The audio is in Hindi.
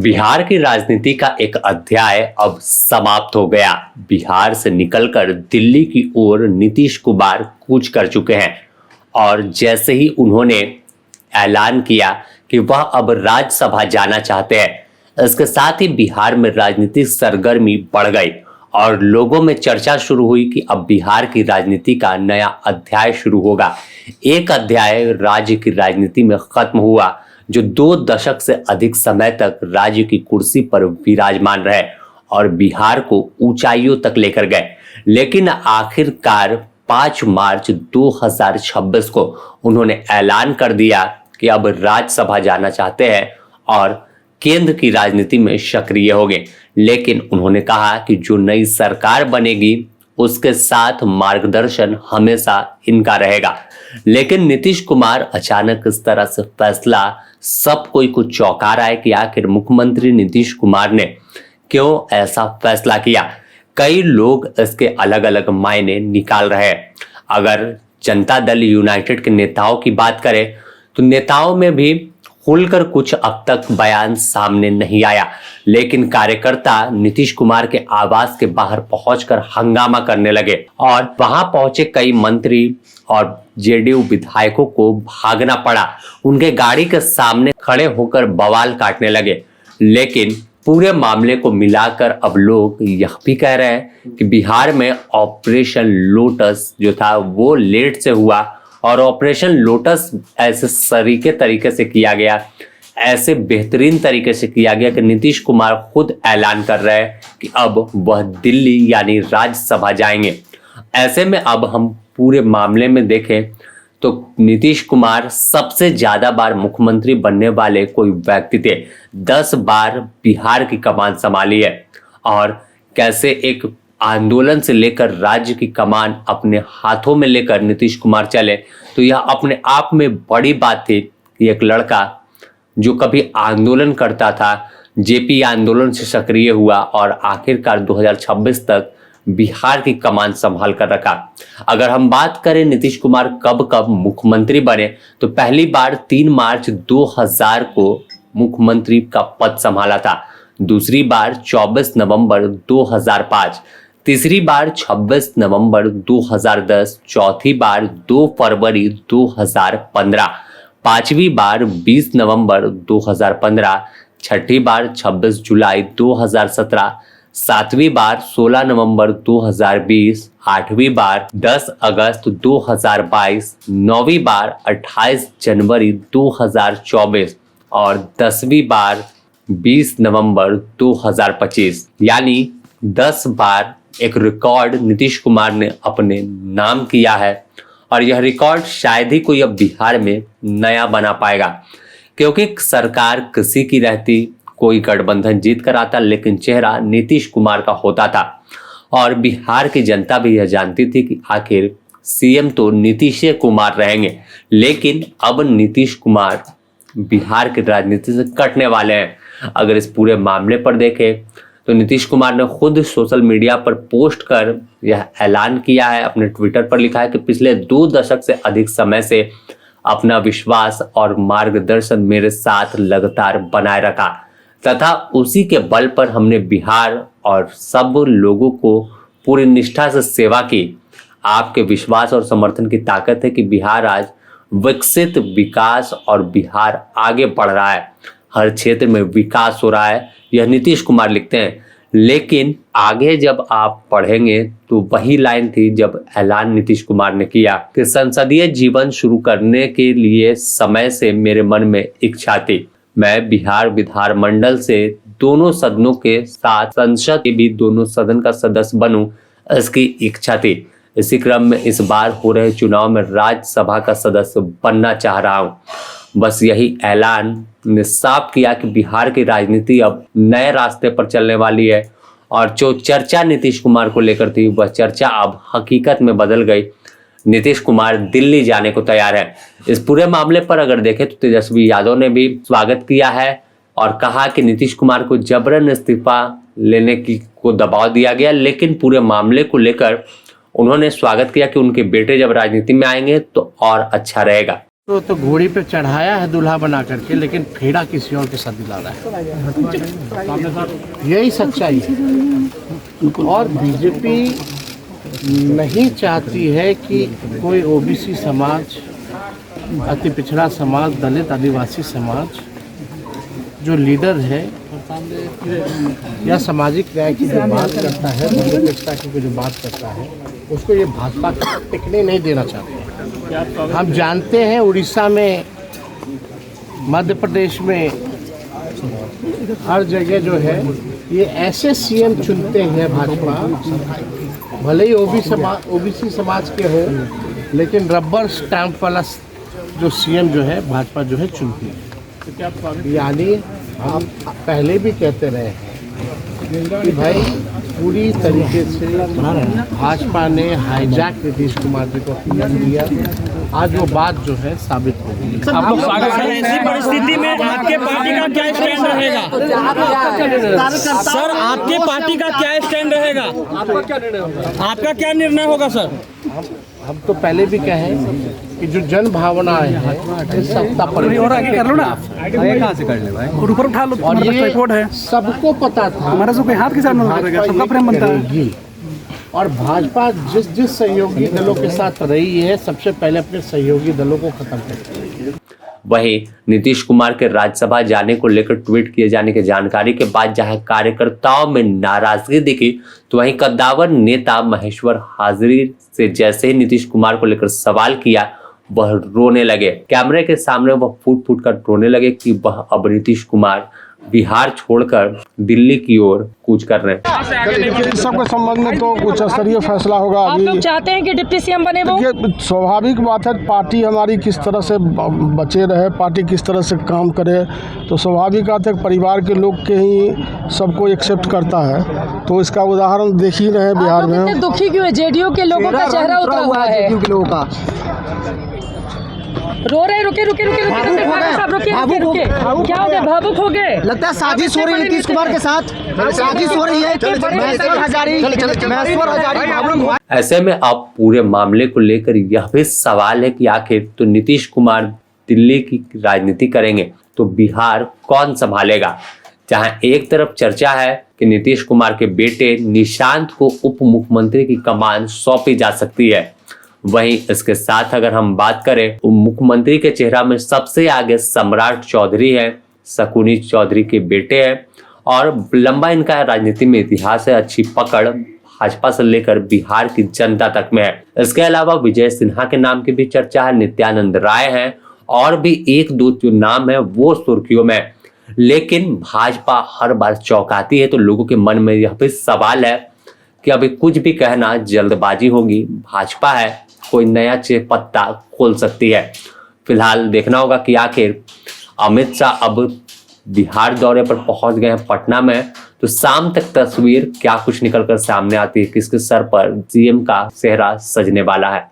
बिहार की राजनीति का एक अध्याय अब समाप्त हो गया। बिहार से निकलकर दिल्ली की ओर नीतीश कुमार कूच कर चुके हैं और जैसे ही उन्होंने ऐलान किया कि वह अब राज्यसभा जाना चाहते हैं, इसके साथ ही बिहार में राजनीतिक सरगर्मी बढ़ गई और लोगों में चर्चा शुरू हुई कि अब बिहार की राजनीति का नया अध्याय शुरू होगा। एक अध्याय राज्य की राजनीति में खत्म हुआ जो 2 दशक से अधिक समय तक राज्य की कुर्सी पर विराजमान रहे और बिहार को ऊंचाइयों तक लेकर गए। लेकिन आखिरकार 5 मार्च 2026 को उन्होंने ऐलान कर दिया कि अब राज्यसभा जाना चाहते हैं और केंद्र की राजनीति में सक्रिय होंगे। लेकिन उन्होंने कहा कि जो नई सरकार बनेगी उसके साथ मार्गदर्शन हमेशा इनका रहेगा। लेकिन नीतीश कुमार अचानक इस तरह से फैसला सब कोई कुछ चौंका रहा है कि आखिर मुख्यमंत्री नीतीश कुमार ने क्यों ऐसा फैसला किया। कई लोग इसके अलग अलग मायने निकाल रहे हैं। अगर जनता दल यूनाइटेड के नेताओं की बात करें तो नेताओं में भी खुलकर कुछ अब तक बयान सामने नहीं आया, लेकिन कार्यकर्ता नीतीश कुमार के आवास के बाहर पहुंचकर हंगामा करने लगे और वहां पहुंचे कई मंत्री और जेडीयू विधायकों को भागना पड़ा। उनके गाड़ी के सामने खड़े होकर बवाल काटने लगे। लेकिन पूरे मामले को मिलाकर अब लोग यह भी कह रहे हैं कि बिहार में ऑपरेशन लोटस जो था वो लेट से हुआ और ऑपरेशन लोटस ऐसे सरीके तरीके से किया गया, ऐसे बेहतरीन तरीके से किया गया कि नीतीश कुमार खुद ऐलान कर रहे हैं कि अब वह दिल्ली यानी राज्यसभा जाएंगे। ऐसे में अब हम पूरे मामले में देखें तो नीतीश कुमार सबसे ज्यादा बार मुख्यमंत्री बनने वाले कोई व्यक्ति थे। 10 बार बिहार की कमान संभाली है और कैसे एक आंदोलन से लेकर राज्य की कमान अपने हाथों में लेकर नीतीश कुमार चले, तो यह अपने आप में बड़ी बात थी कि एक लड़का जो कभी आंदोलन करता था, जेपी आंदोलन से सक्रिय हुआ और आखिरकार 2026 तक बिहार की कमान संभाल कर रखा। अगर हम बात करें नीतीश कुमार कब कब मुख्यमंत्री बने तो पहली बार 3 मार्च 2000 को मुख्यमंत्री का पद संभाला था, दूसरी बार 24 नवंबर 2005, तीसरी बार 26 नवंबर 2010, चौथी बार 2 फरवरी 2015, पांचवी बार 20 नवंबर 2015, छठी बार 26 जुलाई 2017, सातवीं बार 16 नवंबर 2020, आठवीं बार 10 अगस्त 2022, नौवीं बार 28 जनवरी 2024 और 10वीं बार 20 नवंबर 2025। यानी 10 बार एक रिकॉर्ड नीतीश कुमार ने अपने नाम किया है और यह रिकॉर्ड शायद ही कोई अब बिहार में नया बना पाएगा, क्योंकि सरकार किसी की रहती, कोई गठबंधन जीत कर आता, लेकिन चेहरा नीतीश कुमार का होता था और बिहार की जनता भी यह जानती थी कि आखिर सीएम तो नीतीश कुमार रहेंगे। लेकिन अब नीतीश कुमार बिहार की राजनीति से कटने वाले हैं। अगर इस पूरे मामले पर देखें तो नीतीश कुमार ने खुद सोशल मीडिया पर पोस्ट कर यह ऐलान किया है, अपने ट्विटर पर लिखा है कि पिछले 2 दशक से अधिक समय से अपना विश्वास और मार्गदर्शन मेरे साथ लगातार बनाए रखा तथा उसी के बल पर हमने बिहार और सब लोगों को पूरी निष्ठा से सेवा की। आपके विश्वास और समर्थन की ताकत है कि बिहार आज विकसित विकास और बिहार आगे बढ़ रहा है, हर क्षेत्र में विकास हो रहा है, यह नीतीश कुमार लिखते हैं। लेकिन आगे जब आप पढ़ेंगे तो वही लाइन थी जब ऐलान नीतीश कुमार ने किया कि संसदीय जीवन शुरू करने के लिए समय से मेरे मन में इच्छा थी। मैं बिहार विधानमंडल से दोनों सदनों के साथ संसद के भी दोनों सदन का सदस्य बनूं, इसकी इच्छा थी। इसी क्रम में इस बार हो रहे चुनाव में राज्यसभा का सदस्य बनना चाह रहा हूं। बस यही ऐलान ने साफ किया कि बिहार की राजनीति अब नए रास्ते पर चलने वाली है और जो चर्चा नीतीश कुमार को लेकर थी वह चर्चा अब हकीकत में बदल गई। नीतीश कुमार दिल्ली जाने को तैयार है। इस पूरे मामले पर अगर देखें तो तेजस्वी यादव ने भी स्वागत किया है और कहा कि नीतीश कुमार को जबरन इस्तीफा लेने को दबाव दिया गया, लेकिन पूरे मामले को लेकर उन्होंने स्वागत किया कि उनके बेटे जब राजनीति में आएंगे तो और अच्छा रहेगा। तो घोड़ी पे चढ़ाया है दूल्हा बना करके, लेकिन फेरा किसी और के साथ दिला रहा है। यही सच्चाई है। और बीजेपी नहीं चाहती है कि कोई ओबीसी समाज, अति पिछड़ा समाज, दलित आदिवासी समाज जो लीडर है या सामाजिक न्याय की जो बात करता है, धर्मनिरपेक्षता की जो बात करता है, उसको ये भाजपा टिकने नहीं देना चाहते। हम जानते हैं उड़ीसा में, मध्य प्रदेश में, हर जगह जो है ये ऐसे सीएम चुनते हैं भाजपा, भले ही ओबीसी समाज के हो, लेकिन रबर स्टैंप वाला जो सीएम जो है भाजपा जो है चुनती है। यानी हम पहले भी कहते रहे हैं कि भाई पूरी तरीके से भाजपा ने हाईजैक नीतीश कुमार जी को दिया। आज वो बात जो है साबित हो गई। ऐसी परिस्थिति में आपके पार्टी का क्या स्टैंड रहेगा? सर, आपके पार्टी का क्या स्टैंड रहेगा? आपका क्या निर्णय होगा सर? हम तो पहले भी कहें कि जो जन भावनाएं हैं इस सत्ता पर कर लो ना आप, कहाँ से कर ले भाई, ऊपर उठा लो। और ये सबको पता था हमारा सब हाथ के साथ सबका प्रेम बनता है। और भाजपा जिस सहयोगी दलों के साथ रही है, सबसे पहले अपने सहयोगी दलों को खत्म कर। वहीं नीतीश कुमार के राज्यसभा जाने को लेकर ट्वीट किए जाने की जानकारी के बाद जहां कार्यकर्ताओं में नाराजगी दिखी, तो वहीं कद्दावर नेता महेश्वर हाजिरी से जैसे ही नीतीश कुमार को लेकर सवाल किया, वह रोने लगे। कैमरे के सामने वह फूट फूट कर रोने लगे कि वह अब नीतीश कुमार बिहार छोड़कर दिल्ली की ओर कूच कर रहे हैं। सबके संबंध में तो उच्च स्तरीय फैसला होगा। आप लोग चाहते हैं कि डिप्टी सीएम बने वो? स्वाभाविक बात है, पार्टी हमारी किस तरह से बचे रहे, पार्टी किस तरह से काम करे, तो स्वाभाविक बात है परिवार के लोग के ही सबको एक्सेप्ट करता है। तो इसका उदाहरण देख ही रहे बिहार में। दुखी क्यों है? जेडीयू के लोगों का चेहरा उतरा हुआ है, जेडीयू के लोगों का रो रहे। रुके क्या हो गया? भावुक हो गए? लगता है साजिश हो रही है नीतीश कुमार के साथ, साजिश हो रही है। ऐसे में अब पूरे मामले को लेकर यह भी सवाल है कि आखिर तो नीतीश कुमार दिल्ली की राजनीति करेंगे तो बिहार कौन संभालेगा? जहां एक तरफ चर्चा है कि नीतीश कुमार के बेटे निशांत को उप मुख्यमंत्री की कमान सौंपी जा सकती है, वहीं इसके साथ अगर हम बात करें तो मुख्यमंत्री के चेहरा में सबसे आगे सम्राट चौधरी है, शकुनी चौधरी के बेटे हैं और लंबा इनका राजनीति में इतिहास है। अच्छी पकड़ भाजपा से लेकर बिहार की जनता तक में है। इसके अलावा विजय सिन्हा के नाम की भी चर्चा है, नित्यानंद राय है और भी एक दो जो नाम है वो सुर्खियों में। लेकिन भाजपा हर बार चौंकाती है, तो लोगों के मन में यह भी सवाल है कि अभी कुछ भी कहना जल्दबाजी होगी। भाजपा है, कोई नया पत्ता खोल सकती है। फिलहाल देखना होगा कि आखिर अमित शाह अब बिहार दौरे पर पहुंच गए हैं पटना में, तो शाम तक तस्वीर क्या कुछ निकलकर सामने आती है, किसके सर पर सीएम का सेहरा सजने वाला है।